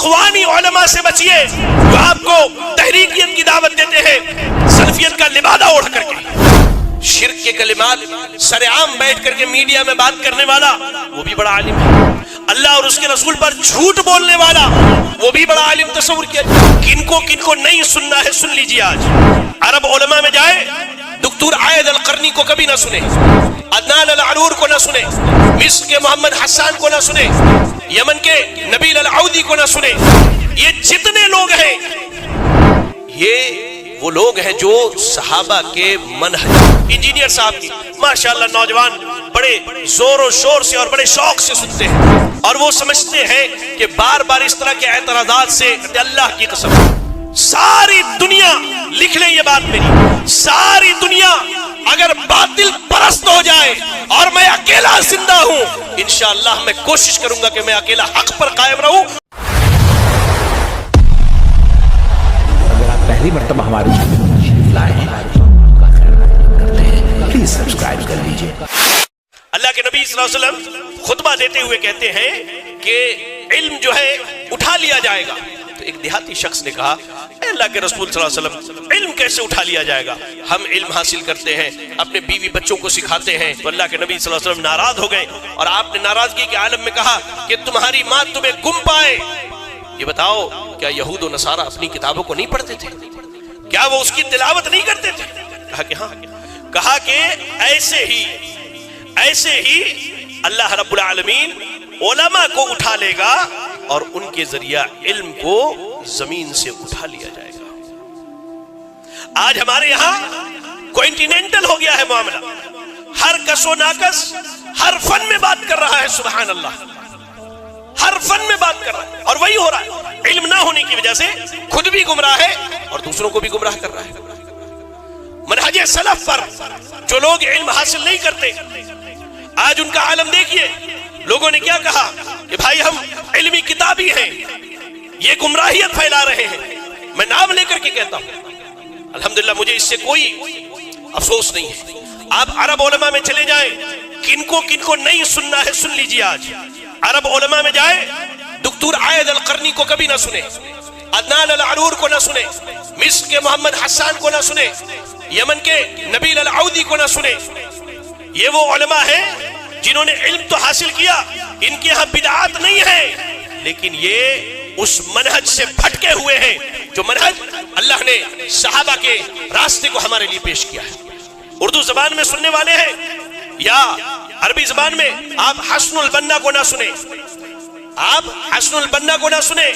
اخوانی علماء سے بچیے جو آپ کو تحریکیت کی دعوت دیتے ہیں سلفیت کا لبادہ اوڑھ کر کے. شرک کے کلمات سر عام بیٹھ کر کے میڈیا میں بات کرنے والا وہ بھی بڑا عالم ہے. اللہ اور اس کے رسول پر جھوٹ بولنے والا وہ بھی بڑا عالم. تصور کیا کن کو نہیں سننا ہے سن لیجیے. آج عرب علماء میں جائے دکتور عائد القرنی کو کبھی نہ سنے, عدنان العرور کو نہ سنے, مصر کے محمد حسان کو نہ سنے, یمن کے نبیل العودی کو نہ سنے. یہ جتنے لوگ ہیں یہ وہ لوگ ہیں جو صحابہ کے منہج. انجینئر صاحب کی ماشاءاللہ نوجوان بڑے زور و شور سے اور بڑے شوق سے سنتے ہیں اور وہ سمجھتے ہیں کہ بار بار اس طرح کے اعتراضات سے اللہ کی قسم ساری دنیا لکھ لیں یہ بات میری, ساری دنیا اگر باطل پرست ہو جائے اور میں اکیلا زندہ ہوں انشاءاللہ میں کوشش کروں گا کہ میں اکیلا حق پر قائم رہوں. اگر آپ پہلی مرتبہ ہمارے چینل لائے ہیں پلیز سبسکرائب کر لیجئے. اللہ کے نبی صلی اللہ علیہ وسلم خطبہ دیتے ہوئے کہتے ہیں کہ علم جو ہے اٹھا لیا جائے گا. تو ایک دیہاتی شخص نے کہا اے اللہ کے رسول صلی اللہ علیہ وسلم علم کیسے اٹھا لیا جائے گا؟ ہم علم حاصل کرتے ہیں, اپنے بیوی بچوں کو سکھاتے ہیں. تو اللہ کے نبی صلی اللہ علیہ وسلم ناراض ہو گئے اور آپ نے ناراضگی کے عالم میں کہا کہ تمہاری ماں تمہیں گم پائے. یہ بتاؤ کیا یہود و نصارہ اپنی کتابوں کو نہیں پڑھتے تھے؟ کیا وہ اس کی تلاوت نہیں کرتے تھے؟ کہا کہ ہاں. کہا کہ ایسے ہی اللہ رب العالمین علماء کو اٹھا لے گا اور ان کے ذریعہ علم کو زمین سے اٹھا لیا جائے گا. آج ہمارے یہاں کوئنٹیننٹل ہو گیا ہے معاملہ, ہر کس و ناکس ہر فن میں بات کر رہا ہے. سبحان اللہ, ہر فن میں بات کر رہا ہے اور وہی ہو رہا ہے. علم نہ ہونے کی وجہ سے خود بھی گمراہ ہے اور دوسروں کو بھی گمراہ کر رہا ہے. منہج سلف پر جو لوگ علم حاصل نہیں کرتے آج ان کا عالم دیکھیے. لوگوں نے کیا کہا کہ بھائی ہم علمی کتابی ہیں, یہ گمراہیت پھیلا رہے ہیں. میں نام لے کر کے کہتا ہوں الحمدللہ مجھے اس سے کوئی افسوس نہیں ہے. آپ عرب علماء میں چلے جائیں کن کو نہیں سننا ہے سن لیجیے. آج عرب علماء میں جائے دکتور عائد القرنی کو کبھی نہ سنے, عدنان العرور کو نہ سنے, مصر کے محمد حسان کو نہ سنے, یمن کے نبیل العودی کو نہ سنے. یہ وہ علماء ہیں جنہوں نے علم تو حاصل کیا, ان کے ہاں بدعات نہیں ہے لیکن یہ اس منہج سے بھٹکے ہوئے ہیں جو منہج اللہ نے صحابہ کے راستے کو ہمارے لیے پیش کیا ہے. اردو زبان میں سننے والے ہیں یا عربی زبان میں آپ حسن البنا کو نہ سنیں, آپ حسن البنا کو نہ سنیں,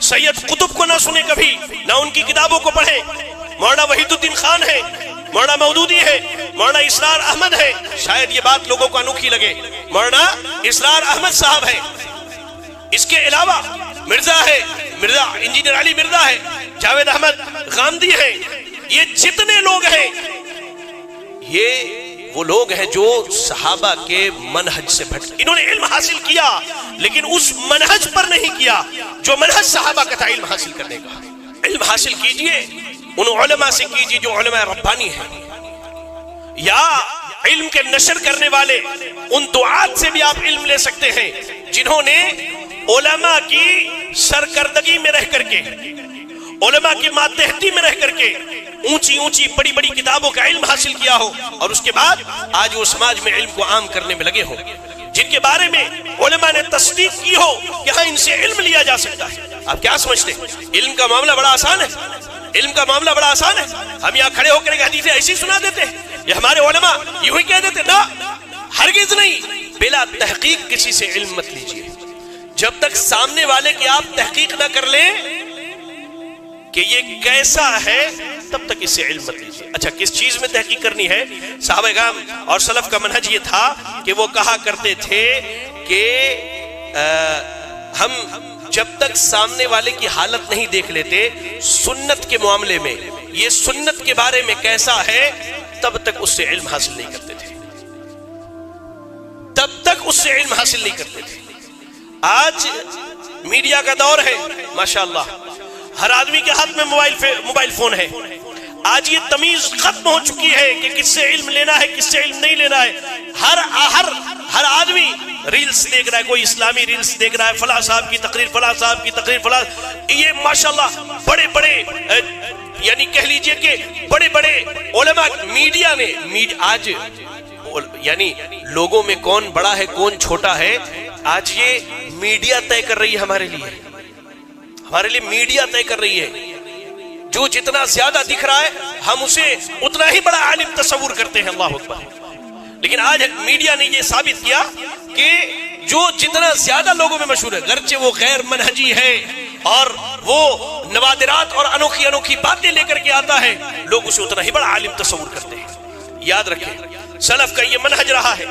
سید قطب کو نہ سنیں, کبھی نہ ان کی کتابوں کو پڑھیں. مولانا وحید الدین خان ہے, مولانا مودودی ہے, مولانا اسرار احمد ہے. شاید یہ بات لوگوں کو انوکھی لگے, مولانا اسرار احمد صاحب ہے. اس کے علاوہ مرزا ہے, مرزا انجینئر علی مرزا ہے, جاوید احمد غامدی ہے. یہ جتنے لوگ ہیں یہ وہ لوگ ہیں جو صحابہ کے منہج سے بھٹکے. انہوں نے علم حاصل کیا لیکن اس منہج پر نہیں کیا جو منہج صحابہ کا تھا علم حاصل کرنے کا. علم حاصل کیجئے ان علماء سے کیجئے جو علماء ربانی ہیں, یا علم کے نشر کرنے والے ان دعات سے بھی آپ علم لے سکتے ہیں جنہوں نے علماء کی سرکردگی میں رہ کر کے, علماء کی ماتحتی میں رہ کر کے اونچی بڑی بڑی کتابوں کا علم حاصل کیا ہو اور اس کے بعد آج وہ سماج میں علم کو عام کرنے میں لگے ہو, جن کے بارے میں علماء نے تصدیق کی ہو کہ ہاں ان سے علم لیا جا سکتا ہے. آپ کیا سمجھتے ہیں علم کا معاملہ بڑا آسان ہے؟ علم کا معاملہ بڑا آسان ہے. ہم یہاں کھڑے ہو کر ایک حدیث ایسی سنا دیتے ہیں, یہ ہمارے علماء یوں ہی کہہ دیتے, نہ ہرگز نہیں. بلا تحقیق کسی سے علم مت لیجئے. جب تک سامنے والے کی آپ تحقیق نہ کر لیں کہ یہ کیسا ہے تب تک اس سے علم مت لیجئے. اچھا کس چیز میں تحقیق کرنی ہے؟ صحابہ کرام اور سلف کا منہج یہ تھا کہ وہ کہا کرتے تھے کہ ہم جب تک سامنے والے کی حالت نہیں دیکھ لیتے سنت کے معاملے میں, یہ سنت کے بارے میں کیسا ہے, تب تک اس سے علم حاصل نہیں کرتے تھے, تب تک اس سے علم حاصل نہیں کرتے تھے. آج میڈیا کا دور ہے ماشاءاللہ, ہر آدمی کے ہاتھ میں موبائل فون ہے. آج یہ تمیز ختم ہو چکی ہے کہ کس سے علم لینا ہے کس سے علم نہیں لینا ہے. ہر آدمی ریلز دیکھ رہا ہے, کوئی اسلامی ریلز دیکھ رہا ہے, فلاں صاحب کی تقریر, فلاں صاحب کی تقریر, فلاں. یہ ماشاءاللہ بڑے بڑے یعنی کہہ لیجئے کہ بڑے بڑے علماء, میڈیا نے آج یعنی لوگوں میں کون بڑا ہے کون چھوٹا ہے, آج یہ میڈیا طے کر رہی ہے ہمارے لیے میڈیا طے کر رہی ہے. جو جتنا زیادہ دکھ رہا ہے ہم اسے اتنا ہی بڑا عالم تصور کرتے ہیں. اللہ اکبر. لیکن آج میڈیا نے یہ ثابت کیا کہ جو جتنا زیادہ لوگوں میں مشہور ہے, گرچہ وہ غیر منہجی ہے اور وہ نوادرات اور انوکھی انوکھی باتیں لے کر کے آتا ہے, لوگ اسے اتنا ہی بڑا عالم تصور کرتے ہیں. یاد رکھیں, سلف کا یہ منہج رہا ہے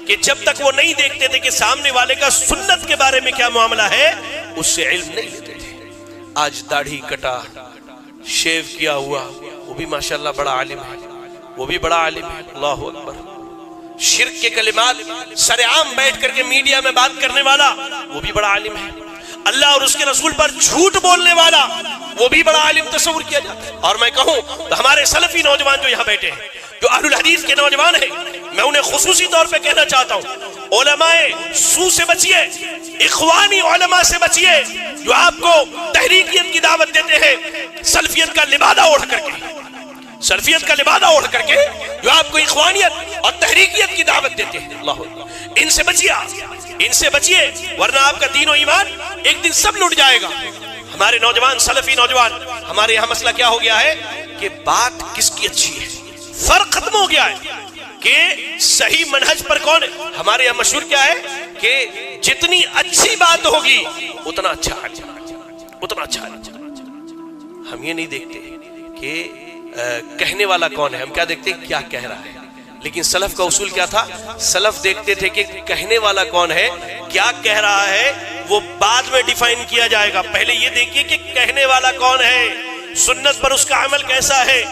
کہ جب تک وہ نہیں دیکھتے تھے کہ سامنے والے کا سنت کے بارے میں کیا معاملہ ہے, اس سے علم نہیں لیتے تھے. آج داڑھی کٹا, شیو کیا ہوا, وہ بھی ماشاءاللہ بڑا عالم ہے, وہ بھی بڑا عالم ہے. اللہ اکبر. شرک کے کلمات سر عام بیٹھ کر کے میڈیا میں بات کرنے والا, وہ بھی بڑا عالم ہے. اللہ اور اس کے رسول پر جھوٹ بولنے والا, وہ بھی بڑا عالم تصور کیا جاتا ہے. اور میں کہوں تو ہمارے سلفی نوجوان جو یہاں بیٹھے ہیں, جو اہل الحدیث کے نوجوان ہیں, میں انہیں خصوصی طور پہ کہنا چاہتا ہوں, علماء سو سے بچیے, اخوانی علماء سے بچیے جو آپ کو تحریکیت کی دعوت دیتے ہیں, سلفیت کا لبادہ اوڑھ کر کے, سلفیت کا لبادہ اوڑھ کر کے جو آپ کو اخوانیت اور تحریکیت کی دعوت دیتے ہیں. اللہ ان سے بچیے, ان سے بچیے, ورنہ آپ کا دین و ایمان ایک دن سب لٹ جائے گا. ہمارے نوجوان, سلفی نوجوان, ہمارے یہاں مسئلہ کیا ہو گیا ہے کہ بات کس کی اچھی ہے, فرق ختم ہو گیا ہے کہ صحیح منہج پر کون ہے. ہمارے یہاں مشہور کیا ہے کہ جتنی اچھی بات ہوگی اتنا اچھا ہے, اتنا اچھا ہے. ہم یہ نہیں دیکھتے کہ کہنے والا کون ہے, ہم کیا دیکھتے ہیں کیا کہہ رہا ہے. لیکن سلف کا اصول کیا تھا, سلف دیکھتے تھے کہ کہنے والا کون ہے, کیا کہہ رہا ہے وہ بعد میں ڈیفائن کیا جائے گا. پہلے یہ دیکھیے کہ کہنے والا کون ہے, سنت پر اس کا عمل کیسا ہے,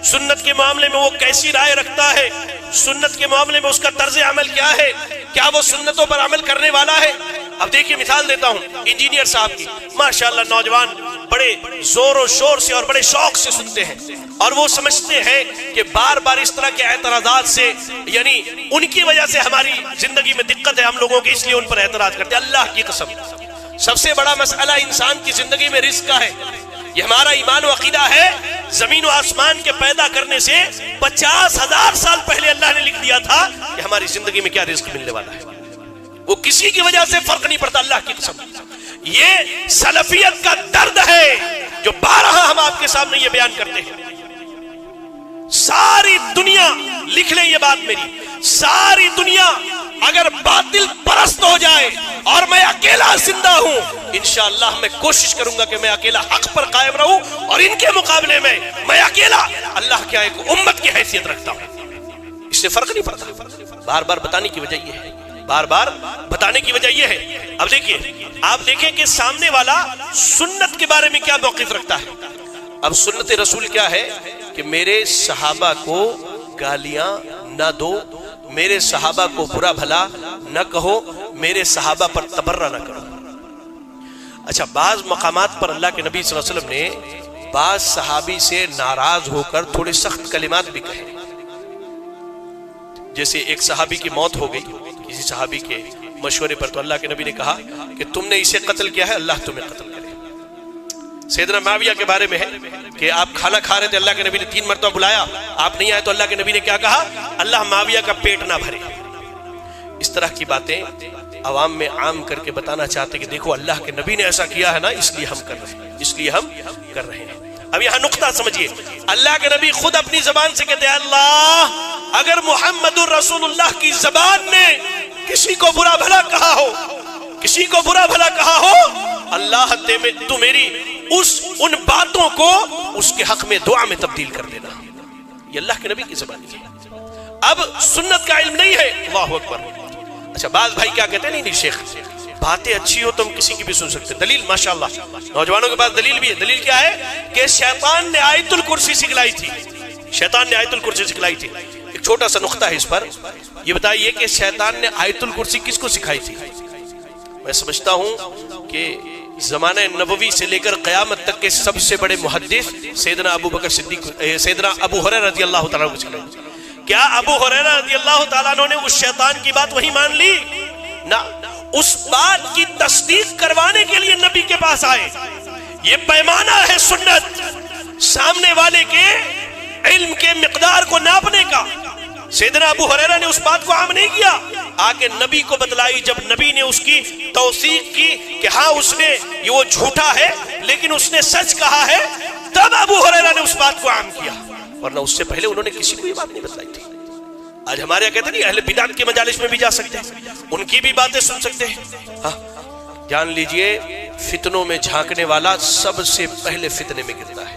سنت کے معاملے میں وہ کیسی رائے رکھتا ہے, سنت کے معاملے میں اس کا طرز عمل کیا ہے, کیا وہ سنتوں پر عمل کرنے والا ہے. اب دیکھیے مثال دیتا ہوں انجینئر صاحب کی, ماشاءاللہ نوجوان بڑے زور و شور سے اور بڑے شوق سے سنتے ہیں, اور وہ سمجھتے ہیں کہ بار بار اس طرح کے اعتراضات سے یعنی ان کی وجہ سے ہماری زندگی میں دقت ہے ہم لوگوں کی, اس لیے ان پر اعتراض کرتے ہیں. اللہ کی قسم, سب سے بڑا مسئلہ انسان کی زندگی میں رزق کا ہے. یہ ہمارا ایمان و عقیدہ ہے, زمین و آسمان کے پیدا کرنے سے 50,000 سال پہلے اللہ نے لکھ دیا تھا کہ ہماری زندگی میں کیا رزق ملنے والا ہے. وہ کسی کی وجہ سے فرق نہیں پڑتا. اللہ کی قسم, یہ سلفیت کا درد ہے جو بارہا ہم آپ کے سامنے یہ بیان کرتے ہیں. ساری دنیا, لکھ لیں یہ بات میری, ساری دنیا اگر باطل پرست ہو جائے اور میں اکیلا زندہ ہوں, انشاءاللہ میں کوشش کروں گا کہ میں اکیلا حق پر قائم رہوں, اور ان کے مقابلے میں اکیلا اللہ کیا ایک امت کی حیثیت رکھتا ہوں. اس سے فرق نہیں پڑتا. بار بار بتانے کی وجہ یہ ہے, بار بار بتانے کی وجہ یہ ہے. اب دیکھیے, آپ دیکھیں کہ سامنے والا سنت کے بارے میں کیا موقف رکھتا ہے. اب سنت رسول کیا ہے کہ میرے صحابہ کو گالیاں نہ دو, میرے صحابہ کو برا بھلا نہ کہو, میرے صحابہ پر تبرہ نہ کرو. اچھا, بعض مقامات پر اللہ کے نبی صلی اللہ علیہ وسلم نے بعض صحابی سے ناراض ہو کر تھوڑے سخت کلمات بھی کہے. جیسے ایک صحابی کی موت ہو گئی کسی صحابی کے مشورے پر, تو اللہ کے نبی نے کہا کہ تم نے اسے قتل کیا ہے, اللہ تمہیں قتل کرے. سیدنا معاویہ کے بارے میں ہے کہ آپ کھانا کھا رہے تھے, اللہ کے نبی نے 3 مرتبہ بلایا, آپ نہیں آئے تو اللہ کے نبی نے کیا کہا, اللہ معاویہ کا پیٹ نہ بھرے. اس طرح کی باتیں عوام میں عام کر کے بتانا چاہتے کہ دیکھو اللہ کے نبی نے ایسا کیا ہے نا, اس لیے ہم کر رہے ہیں, اس لیے ہم کر رہے ہیں. اب یہاں نقطہ سمجھیے, اللہ کے نبی خود اپنی زبان سے کہتے ہیں, اللہ اگر محمد الرسول اللہ کی زبان نے کسی کو برا بھلا کہا ہو, کسی کو برا بھلا کہا ہو, اللہ تو میری ان باتوں کو اس کے حق میں دعا میں تبدیل کر دینا. یہ اللہ کے نبی کی زبان ہے. اب سنت کا علم نہیں ہے, اللہ اکبر. اچھا, بعض بھائی کیا کہتے ہیں, نہیں شیخ باتیں اچھی ہو تو ہم کسی کی بھی سن سکتے. دلیل ماشاءاللہ نوجوانوں کے پاس دلیل بھی ہے. دلیل کیا ہے کہ شیطان نے آیت الکرسی سکھلائی تھی, شیطان نے آیت الکرسی سکھلائی تھی. ایک چھوٹا سا نقطہ ہے اس پر, یہ بتائیے کہ شیطان نے آیت الکرسی کس کو سکھائی تھی. میں سمجھتا ہوں کہ زمانہ نبوی سے لے کر قیامت تک کے سب سے بڑے محدث سیدنا ابو بکر صدیق، سیدنا ابو ہریرہ رضی اللہ تعالیٰ عنہ. کیا ابو ہریرہ رضی اللہ تعالیٰ عنہ نے اس شیطان کی بات وہی مان لی؟ نہ، اس بات کی تصدیق کروانے کے لیے نبی کے پاس آئے. یہ پیمانہ ہے سنت، سامنے والے کے علم کے مقدار کو ناپنے کا. سیدنا ابو ہریرہ نے اس بات کو عام نہیں کیا، آکے نبی کو بتلائی. جب نبی نے اس کی توثیق کی کہ ہاں اس نے یہ وہ جھوٹا ہے لیکن اس نے سچ کہا ہے، تب ابو ہریرہ نے اس بات کو عام کیا، ورنہ اس سے پہلے انہوں نے کسی کو یہ بات نہیں بتلائی تھی. آج ہمارے یہاں کہتے ہیں اہل بدعت کے مجالس میں بھی جا سکتے ہیں، ان کی بھی باتیں سن سکتے ہیں. ہاں جان لیجئے فتنوں میں جھانکنے والا سب سے پہلے فتنے میں گرتا ہے.